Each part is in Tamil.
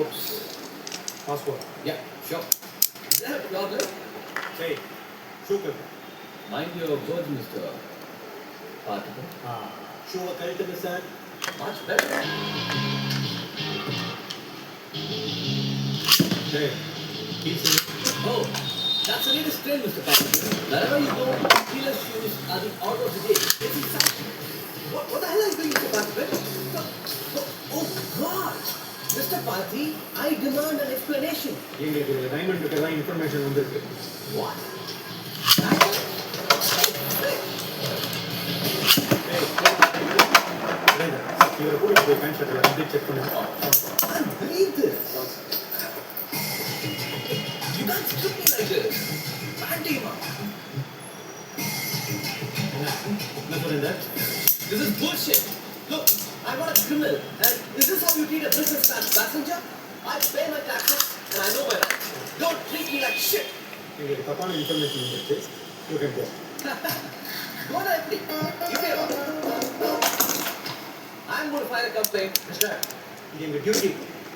Oops. Passport. Yeah, sure. Is there a problem? Say, sugar. Mind your words, Mr. Particle. Sugar culture, sir. Much better. Hey, he's in. Oh, that's the latest trend, Mr. Particle. Wherever you go, dealer shoes are the order of the day. It's exciting. What the hell are you doing, Mr. Particle? Oh, God! Mr. Party, I demand an explanation. எங்களுக்கு டைமண்ட் கிட்ட இன்ஃபர்மேஷன் வந்திருக்கு. What? இவரை கூட்டிட்டு போய் பேண்ட் ஷர்ட்டில் வந்து செக் பண்ணுங்க. I can't believe this. You can't strip me like this. Pantima. என்ன சொல்லுங்க? This is bullshit. Look, I'm not a criminal. And is this how you treat a business class passenger? I pay my taxes and I know my rights. Don't treat me like shit. எங்களுக்கு தப்பான இன்ஃபர்மேஷன் வந்துருச்சு. You can go. Go on, please. You pay what? I'm going to file a complaint. Mister, இது எங்க duty.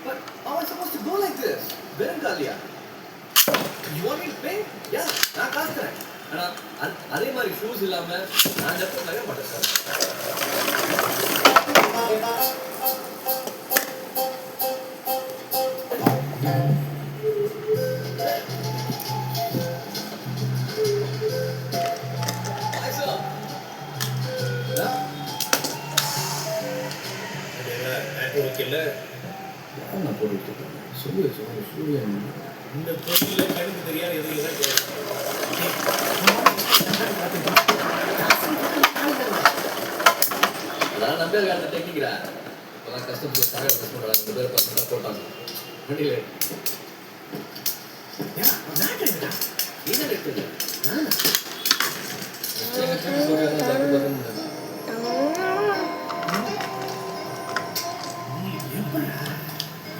But how am I supposed to go like this? Berengalia. You want me to pay? Yeah, நான் காசு தரேன். ஆனா அதே மாதிரி ஷூஸ் இல்லாம நான் ஜப்பம் நகர மாட்டேன் சார். ஓகேல நான் போட்டுட்டு சொல்லு சூரியன் இந்த தொழில கணக்கு தெரியாத எதுவும் தான் கேட்க. நான் நம்பே வேற டெக்னிக்ரா. இப்போதான் கஸ்டமர் சாக கஸ்டமர் 2 பேர் பர்சனலா போட்டாங்க. வண்டியில என்ன எடுத்தது?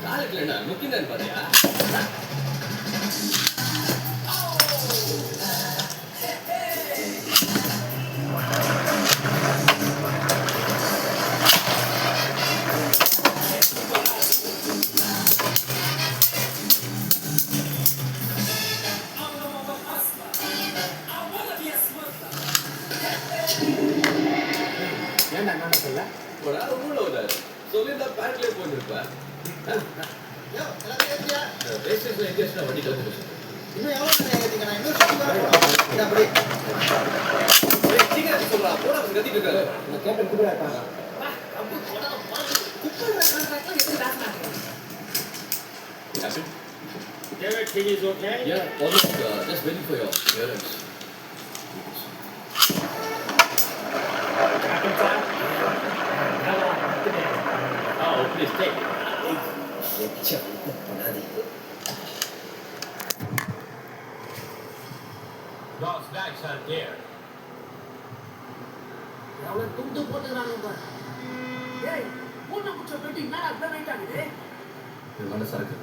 காலுக்குல நுக்கினான்னு பாத்தியா? ஏன்டா என்ன சொல்ல? ஒரு ஆள் உள்ள வந்தாரு. சொல்லியிருந்தா பேண்ட்லேயே போயிருப்பேன். ரேஸ்டேஷன் எங்கேஸ்டா வண்டி கிளம்பி இன்னும் எவ்வளோ நேரம் ஏற்றிங்க நான் இன்னும் சுற்றி அப்படி சீக்கிரம் சொல்றா போட கத்திட்டு இருக்காரு. நான் கேட்ட குதிரை இருக்காங்க. Everything is okay? Yeah, almost just waiting for your parents. Oh, please take. Those bags are there. எவ்வளோ துண்டு போட்டுக்கிறாங்க பாரு. ஏய் மூணு முச்ச பெட்டி மேலே அப்படியே வெயிட் ஆகுது. மனசாக்கு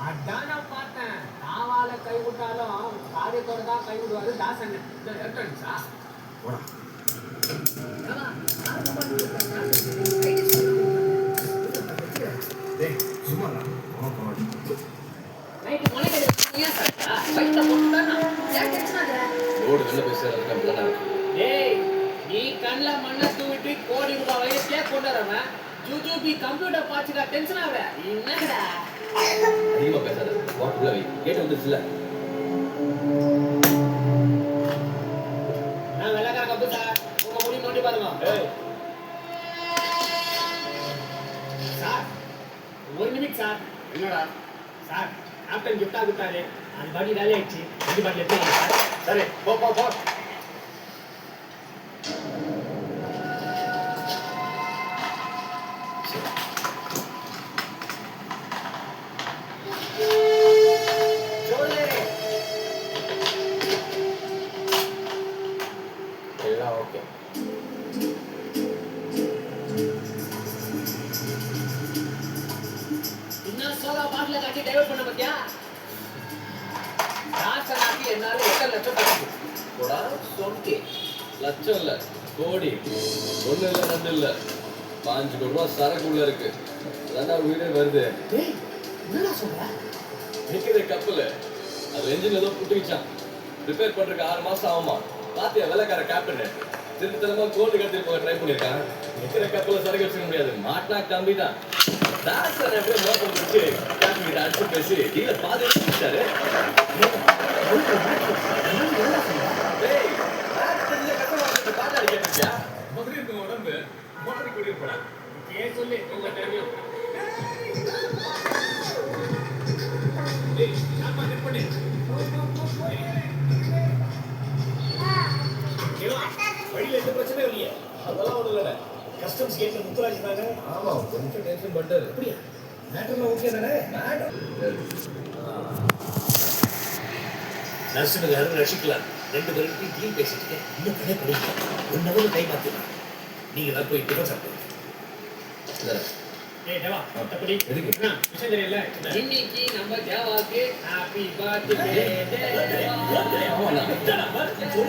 அதான் நான் பார்த்தேன். நாவால கை விட்டாலும் காரியத்தோட தான் கை விடுவாரு தாசன். எலக்ட்ரானிக்ஸா போடா. டேய், சும்மா நைட்டு மொழி ஏன் சார் ஃபைட்டை போட்டுட்டானா ஏன் டென்ஷன் ஆகுற? ரோடு வெளில போய் சேர்றதுக்கு அப்படிதான் இருக்கு. ஏய் நீ கண்ணில் மண்ணை தூவிட்டு கோடி ரூபாய் வயசுலேயே கொண்டு வரவன் ஜூஜூபி கம்ப்யூட்டர் பார்த்துக்கா டென்ஷன் ஆகுற என்னடா அதிகமா பேசாத. வாட் உள்ள வை. கேட்டு வந்துருச்சுல. நான் வெள்ளக்கார கப்பு சார் உங்க முடி நோண்டி பாருங்க. சார் ஒரு நிமிஷம் சார். என்னடா? சார் கேப்டன் கிஃப்டா கொடுத்தாரு. அது பாடி வேலை ஆயிடுச்சு. ரெண்டு பாட்டில் எடுத்து சார். சரி, போ போ போ. எல்லாம் ஓகே. இன்னும் சோலா பாட்டில காட்டி டைவர்ட் பண்ண பத்தியா? ராசனாக்கி என்னால 8 லட்சம் தரணும். போடா சொன்கே. லட்சம் இல்ல கோடி. ஒண்ணு இல்ல ரெண்டு இல்ல 5 கோடி ரூபாய் சரக்கு உள்ள இருக்கு. அதான் உயிரே வருது. டேய் என்னடா சொல்ற? நிக்கிற கப்பல் அது என்ஜின் ஏதோ புட்டுக்கிச்சான். ரிப்பேர் பண்றதுக்கு 6 மாசம் ஆகுமா. பாத்தியா வெள்ளக்கார கேப்டன் திருத்தலமா கோல்டு கடத்தி போக ட்ரை பண்ணிருக்கான். நிக்கிற கப்பல சரக்கு வச்சுக்க முடியாது. மாட்டினா கம்பி தான். டாக்டர் எப்படியும் மோட்டர் வச்சு கேப்டன் கிட்ட அடிச்சு பேசி டீல பாதி வச்சுட்டாரு. டேய் தெரிஞ்ச கஷ்டமா பாட்டு அடிக்கியா முதல்ல இருக்க உடம்பு மோட்டரை கூட்டிட்டு போடா. ஏன் சொல்லு உங்க தெரியும். டேய் நான் பண்ணி பண்ணி வழியில எந்த பிரச்சனையும் இல்லையே. அதெல்லாம் ஒண்ணும் இல்ல. கஸ்டம்ஸ் கேட்ல முத்துராஜ் தாங்க. ஆமா கொஞ்சம் டென்ஷன் பண்றாரு. அப்படியா? மேட்டர்லாம் ஓகே தானே? நர்சுங்க யாரும் ரசிக்கலாம். 2 பேருக்கு டீல் பேசிட்டு இன்னும் கடை படிக்கலாம். 1 ஹவர் டைம் ஆத்துலாம். நீங்க தான் போய் டிஃபன் சாப்பிடுங்க. ஏய் தேவா தப்படி எதுக்கு? என்ன விஷயம் தெரியல. இன்னைக்கு நம்ம தேவாக்கு ஹாப்பி பர்த்டே தேவா. ஆமாண்ணா. நான் பாத்துக்கிறேன்.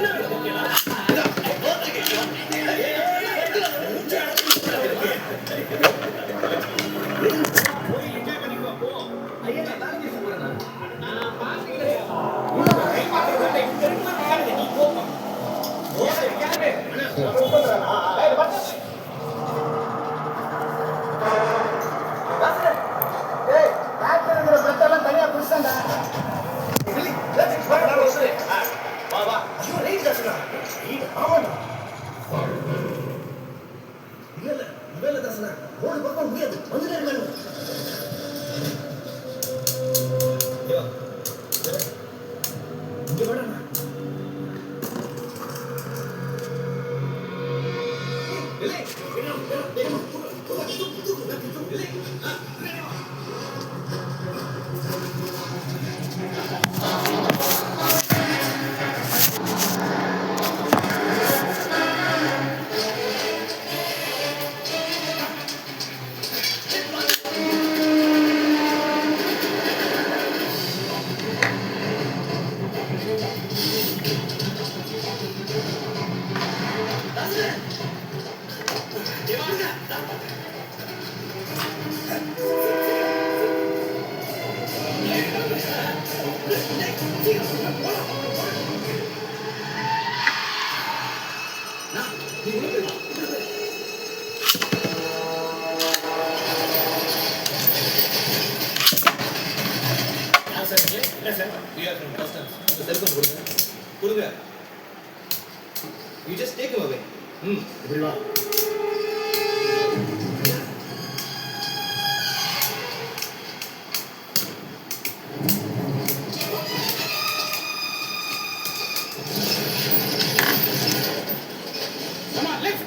செல்போன் கொடுங்க. கொடுங்க. You just take him away. இப்படி வா. Come on, let's.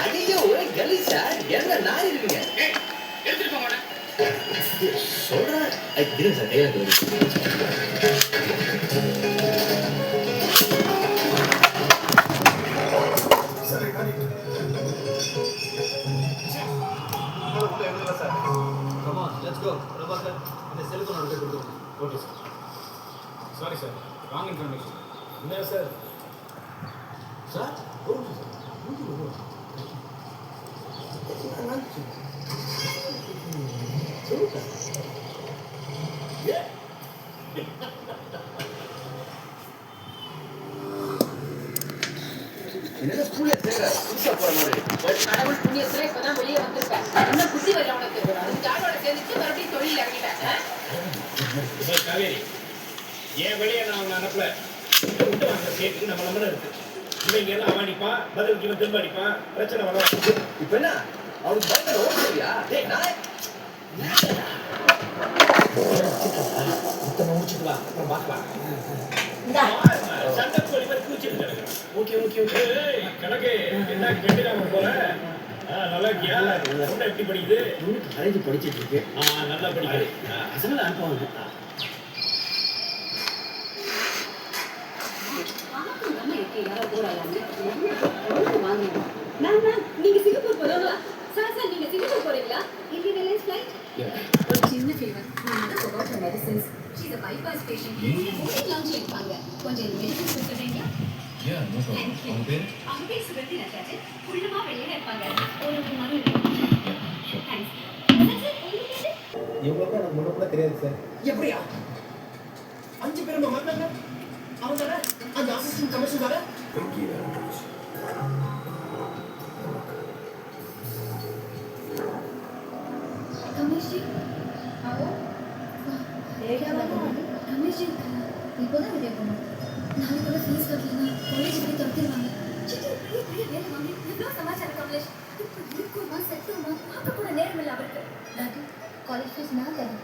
ஐயோ ஒரே கலி சார். என்ன நாய் இருக்குங்க. எடுத்துட்டு போங்க. சொல்றேன். இருங்க சார் கையில கொடுங்க. Come on, let's go. Prabhakar இந்த செல்போன் அவர்கிட்ட கொடுங்க. Okay sir. Sorry sir. Wrong information. என்ன சார்? சார் என்ன ஸ்கூல்ல சேர்ற புதுசா போற மாதிரி. கடவுள் புண்ணியத்துல இப்பதான் வெளியே வந்திருக்கேன். இன்னும் புத்தி வரல உனக்கு. அதுக்கு ஆளோட சேர்ந்துட்டு மறுபடியும் தொழில் இறங்கிட்டேன். சார் காவேரி. ஏன் வெளியே நான் அவனை அனுப்பல. விட்டு வாங்க கேட்டு நம்ம நம்பர் இருக்கு. இவங்க எல்லாம் அவன் அடிப்பான், பதிலுக்கு இவன் திரும்ப அடிப்பான், பிரச்சனை வரும். இப்ப என்ன அவனுக்கு பயங்கர ஓடுறியா? டேய் நான் மொத்தமா முடிச்சுட்டு வா, அப்புறம் பார்க்கலாம். சண்டை கோழி மாதிரி கூச்சிட்டு கிடக்குறான். Okay okay okay. கணக்கு என்ன கெட்டுக்காம போற? நல்லா இருக்கியா? பொண்ணு எப்படி படிக்குது? காலேஜ் படிச்சிட்டு இருக்கு. நல்லா படிக்குது. அசல அனுப்புவாங்க. ஓகே யாரோ போறாங்க வாங்குவோம். மேம் நீங்க சிங்கப்பூர் போறீங்களா? சார் நீங்க சிங்கப்பூர் போறீங்களா? Indian airlines flight? ஒரு சின்ன ஃபேவர். நான் வந்து forgot her medicines. She's a bypass patient. போய் லஞ்ச் எடுப்பாங்க. கொஞ்சம் மெடிசன்ஸ் கொடுத்துறீங்களா? No problem. உங்க பேர்? அவங்க பேர் சுகந்தி நட்டாச்சு. குள்ளமா வெளியே இருப்பாங்க. ஒரு மணி தேங்க்ஸ். சார் உங்களுக்கு பேரு? இவங்களுக்கு எனக்கு முன்ன தெரியாது சார். எப்படியா 5 பேர் நம்ம வந்தாங்க அவங்க தானே அந்த அசிஸ்டன்ட் கமிஷனர் தானே கமேஷ் ஜி आओ क्या बात है कमलेश जी இப்போதான் வெளியே போனோம் நாளைக்கு கூட ஃபீஸ் கட்டலனா காலேஜ் போய் தடுத்துருவாங்க சிட்டு பெரிய வேலை வாங்கி இவ்வளோ சமாச்சாரம் கமலேஷ் இப்போ இருக்குமா செத்துமா பார்க்க கூட நேரம் இல்லை அவருக்கு டாடி காலேஜ் ஃபீஸ் நான் தரேன்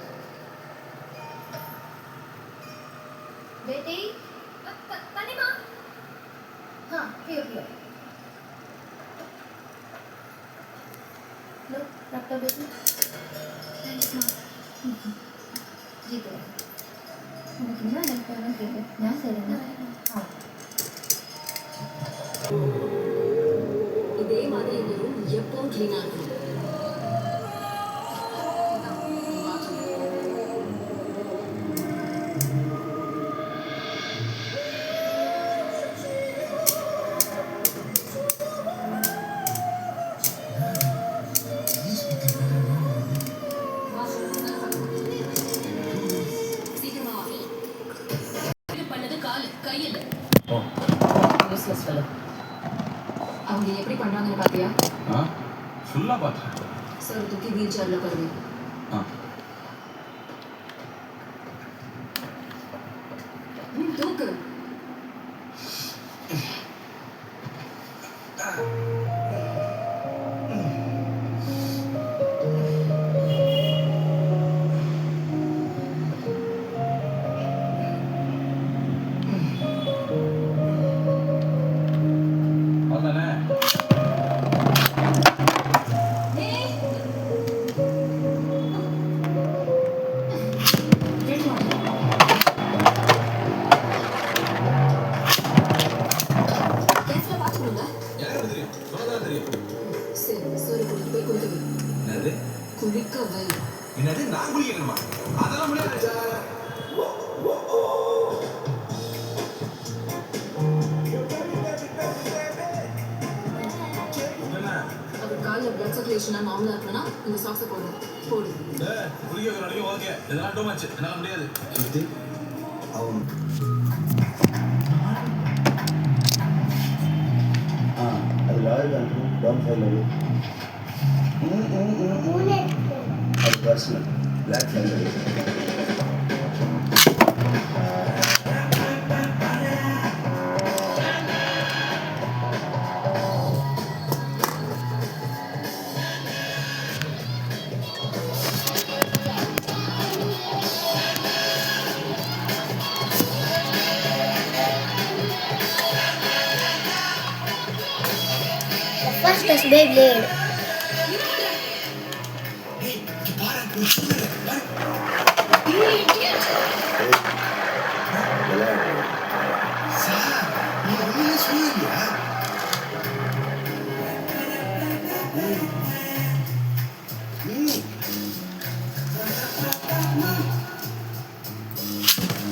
बेटी कनिमा हाँ पियो पियो लो डॉक्टर बेटी थैंक्स माँ जी तो उनकी ना हेल्प करना चाहिए ना सही ना हाँ இதே மாதிரி எங்களும் எப்பவும் க்ளீனாக இருக்கும் அவங்க எப்படி பண்றாங்கன்னு பாத்தியா? ஃபுல்லா பார்த்தேன். சார் தூக்கி வீல் சேர்ல பாருங்க. தூக்கு. என்னது நான் குளிக்கணுமா? அதெல்லாம் முடியாது. அவர் கால்ல blood circulation நார்மலா இருக்கனா இந்த சாக்ஸ் போடு. குளிக்க வரைக்கும் ஓகே. இதெல்லாம் டூ மச். என்னால முடியாது. சுத்தி அவன் அது லாயர் கண்ட்ரி டவுன் ஃபைல் அது personal block file Fastest Beyblade.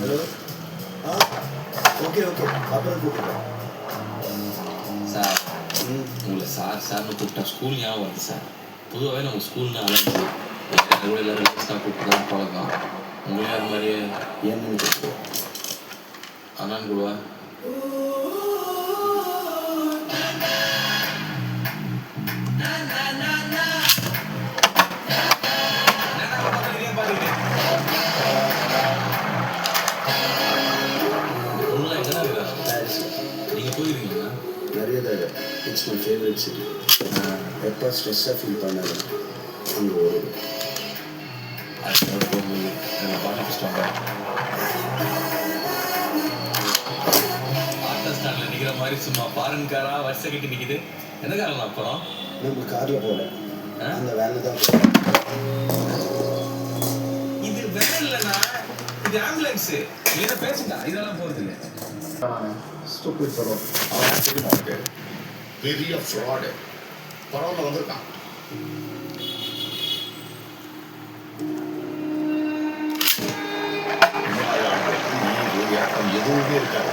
Hello okay okay அப்புறம் கூப்பிடுறேன் சார் உங்களை சார்னு கூப்பிட்டா ஸ்கூல் ஞாபகம் வருது சார். பொதுவாகவே நம்ம ஸ்கூல்னு அலைஞ்சு கூட எல்லோரும் ரிலேஷனாக கூப்பிட்டு தான் பழக்கம். உங்களே அது மாதிரியே ஏன்னு கேட்குறேன் அண்ணான்னு கூடுவா உங்களெலாம் எங்கே இருக்கா? நீங்கள் போயிருக்கீங்களா? நிறைய தடவை இட்ஸ் மை ஃபேவரட் சிட்டி. எப்போ ஸ்ட்ரெஸ்ஸாக ஃபீல் பண்ணாரு அங்கே ஒரு அது போகும்போது நம்ம பாட்டு கஷ்டம் ஆட்டோ ஸ்டாண்டில் நிற்கிற மாதிரி சும்மா ஃபாரின் காரா வருஷம் கட்டி நிற்கிது. எந்த காரணம் அப்புறம் நம்ம காரில் போகல அந்த வேனில் தான் போகிறோம். இது வேன் இல்லைண்ணா, இது ஆம்புலன்ஸு. இதை பேசுங்க, இதெல்லாம் போகிறது இல்லை. Stupid fellow. அவன் தெரியுமா உனக்கு? பெரிய ஃப்ராடு. பரவாயில்ல வந்திருக்கான். எதுவுமே இருக்காது.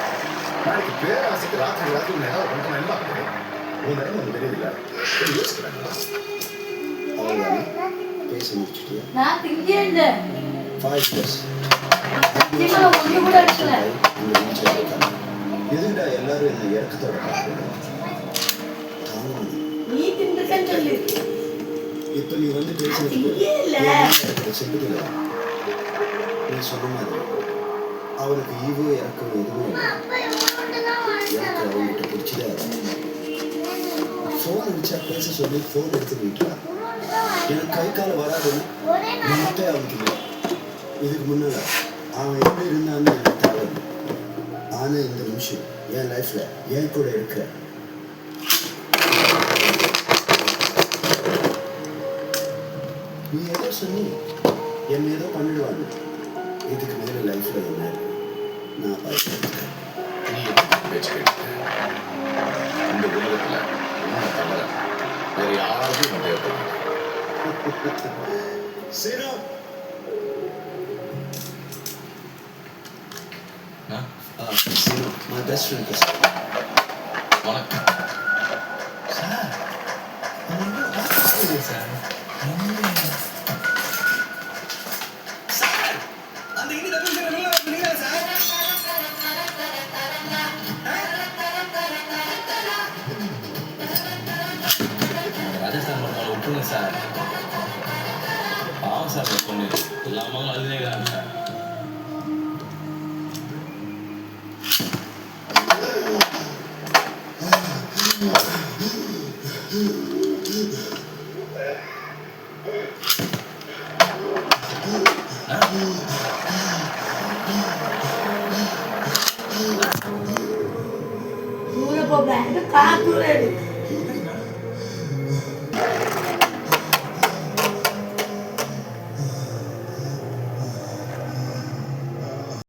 நாளைக்கு பேராசைக்கு ராத்திரி நேரம் ரொம்ப நல்லா இருக்குது. உன் நேரம் வந்து தெரியுதுல்ல, யோசிக்கிறாங்களா? அவ்வளோதானே பேச முடிச்சுட்டியா? நான் திங்கே இல்லை. 5 years. சத்தியமா ஒண்ணு கூட அடிக்கல. இந்த வீட்டில் இருக்காங்க. எதுக்குடா எல்லாரும் இந்த இறக்கத்தோட பார்க்கணும்? நீ திண்டுக்கன்னு சொல்லு. இப்போ நீ வந்து பேசுறது திங்கே இல்ல. செட்டுக்கல. நீ சொன்ன மாதிரி அவனுக்கு ஈவோ இறக்கம் எதுவும் இல்லை. எனக்கு அவங்ககிட்ட பிடிச்சதே ஃபோன் அடிச்சா பேச சொல்லி ஃபோன் எடுத்து விட்டுறான். எனக்கு கை கால் வராதுன்னு மட்டும் அவனுக்கு இல்லை. இதுக்கு முன்னால அவன் எப்படி இருந்தான்னு எனக்கு தேவை. ஆனால் இந்த நிமிஷம் என் லைஃப்ல என் கூட இருக்க நீ ஏதோ சொன்னி என்ன ஏதோ பண்ணிடுவாங்க. இதுக்கு மேலே லைஃப்ல என்ன இருக்கு? நான் பார்த்துருக்கேன். நீ எதுக்கு பேச்சு கேட்டு? இந்த உலகத்துல உன்னை தவிர வேற யாருக்கும் உன் தேவைப்படாது. சரி my best friend is வணக்கம் சார். சார் சார், அந்த இனி தப்பிக்கிற நீங்க சார். ராஜஸ்தான் படம் விட்டுருங்க சார். பாவம் சார் பொண்ணு எல்லா மகளும் அழுதேங்கிறாங்க சார். ஊரை போக காத்து